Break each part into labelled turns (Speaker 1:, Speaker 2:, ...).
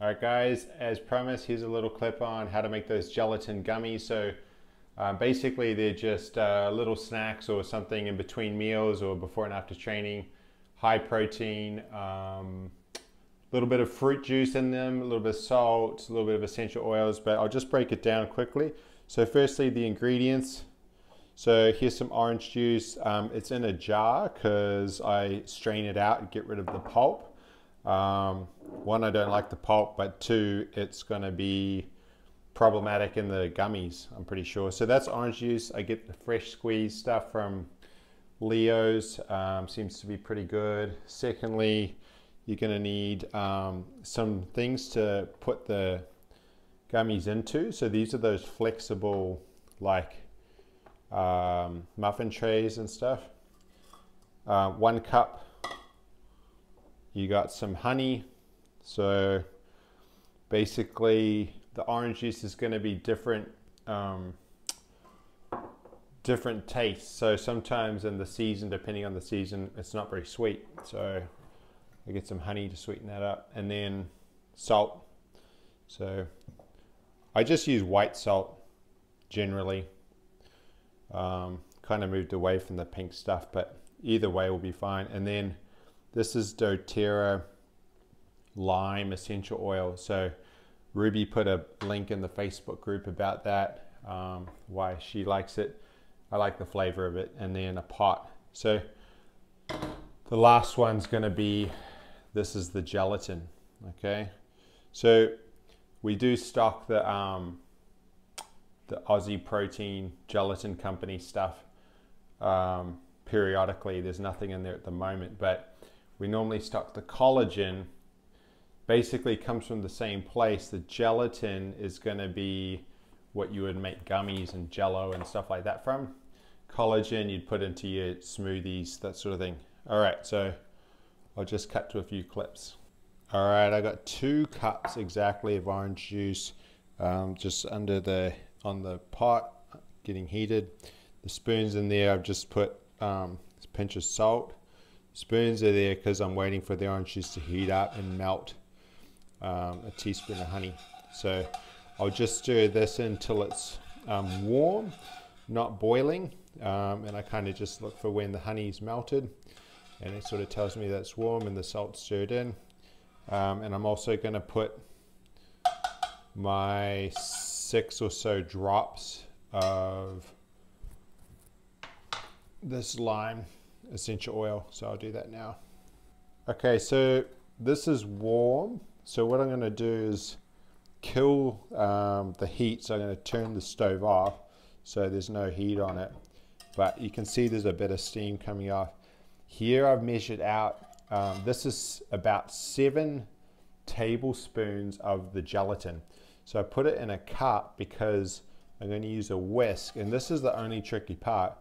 Speaker 1: Alright guys, as promised, here's a little clip on how to make those gelatin gummies. So basically they're just little snacks or something in between meals or before and after training. High protein, little bit of fruit juice in them, a little bit of salt, a little bit of essential oils, but I'll just break it down quickly. So firstly, the ingredients. So here's some orange juice. It's in a jar because I strain it out and get rid of the pulp. One, I don't like the pulp, but two, it's going to be problematic in the gummies, I'm pretty sure. So that's orange juice. I get the fresh squeezed stuff from Leo's. Seems to be pretty good. Secondly, you're going to need some things to put the gummies into. So these are those flexible, like muffin trays and stuff. 1 cup. You got some honey. So basically the orange juice is going to be different different tastes. So sometimes in the season, depending on the season, it's not very sweet. So I get some honey to sweeten that up, and then salt. So I just use white salt generally. Kind of moved away from the pink stuff, but either way will be fine. And then this is doTERRA lime essential oil. So Ruby put a link in the Facebook group about that, why she likes it. I like the flavor of it. And then a pot. So the last one's going to be, this is the gelatin. Okay, so we do stock the Aussie Protein Gelatin Company stuff periodically. There's nothing in there at the moment, but we normally stock the collagen. Basically comes from the same place. The gelatin is going to be what you would make gummies and jello and stuff like that from. Collagen you'd put into your smoothies, that sort of thing. All right, so I'll just cut to a few clips. All right, I got 2 cups exactly of orange juice, just under on the pot, getting heated. The spoons in there, I've just put a pinch of salt. Spoons are there because I'm waiting for the orange juice to heat up and melt. A teaspoon of honey. So I'll just stir this until it's warm, not boiling. And I kind of just look for when the honey's melted, and it sort of tells me that it's warm and the salt's stirred in. And I'm also going to put my 6 or so drops of this lime essential oil. So I'll do that now. Okay, so this is warm. So what I'm going to do is kill the heat. So I'm going to turn the stove off so there's no heat on it. But you can see there's a bit of steam coming off. Here I've measured out, this is about 7 tablespoons of the gelatin. So I put it in a cup because I'm going to use a whisk. And this is the only tricky part.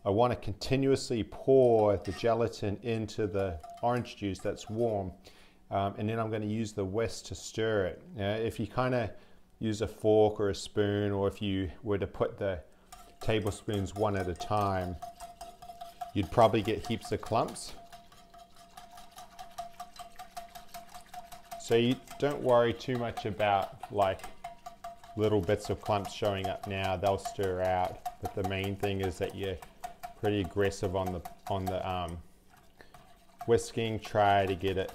Speaker 1: I want to continuously pour the gelatin into the orange juice that's warm. And then I'm going to use the whisk to stir it. If you kind of use a fork or a spoon, or if you were to put the tablespoons one at a time, you'd probably get heaps of clumps. So you don't worry too much about like little bits of clumps showing up now. They'll stir out. But the main thing is that you're pretty aggressive on the whisking. Try to get it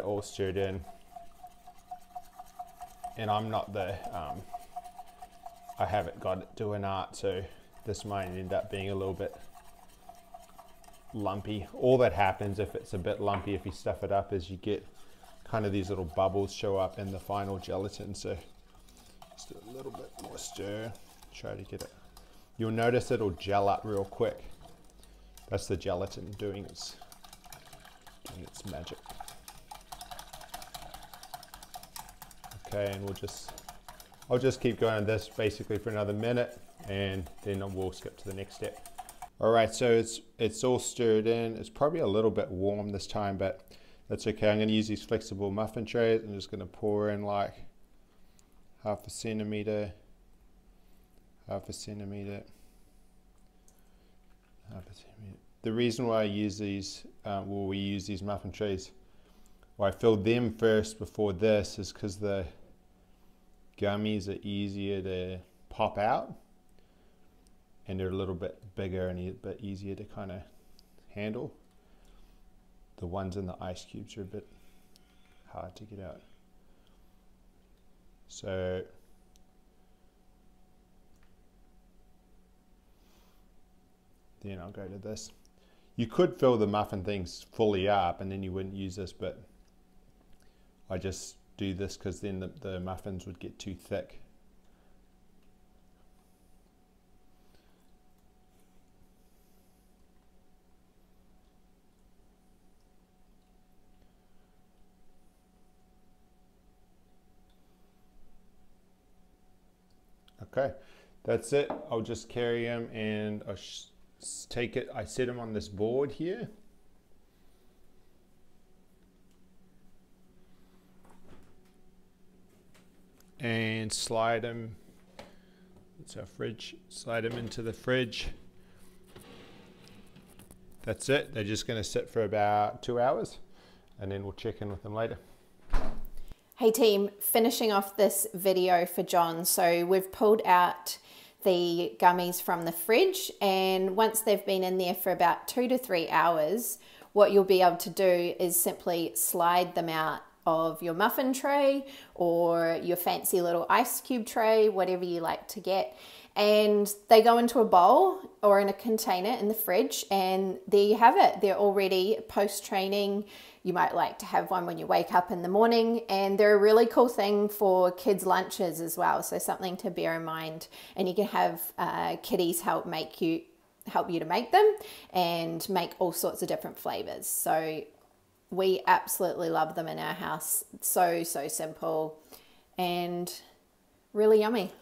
Speaker 1: all stirred in. And I'm not the I haven't got it doing art, so this might end up being a little bit lumpy. All that happens if it's a bit lumpy, if you stuff it up, is you get kind of these little bubbles show up in the final gelatin. So just do a little bit more stir. Try to get it. You'll notice it'll gel up real quick. That's the gelatin doing its magic. Okay, and I'll just keep going this basically for another minute, and then we'll skip to the next step. All right, so it's all stirred in. It's probably a little bit warm this time, but that's okay. I'm going to use these flexible muffin trays. I'm just going to pour in like half a centimeter, half a centimeter, half a centimeter. The reason why I use these, we use these muffin trays why I filled them first before this is because the gummies are easier to pop out and they're a little bit bigger and a bit easier to kind of handle. The ones in the ice cubes are a bit hard to get out. So then I'll go to this. You could fill the muffin things fully up and then you wouldn't use this, but I just do this because then the muffins would get too thick. Okay, that's it. I'll just carry them and I'll take it. I set them on this board here. And slide them, that's our fridge, slide them into the fridge. That's it. They're just going to sit for about 2 hours and then we'll check in with them later.
Speaker 2: Hey team, finishing off this video for John. So we've pulled out the gummies from the fridge, and once they've been in there for about 2 to 3 hours, what you'll be able to do is simply slide them out of your muffin tray or your fancy little ice cube tray, whatever you like to get. And they go into a bowl or in a container in the fridge, and there you have it. They're already post-training. You might like to have one when you wake up in the morning, and they're a really cool thing for kids' lunches as well. So something to bear in mind, and you can have kiddies help you to make them and make all sorts of different flavors. So we absolutely love them in our house. So simple and really yummy.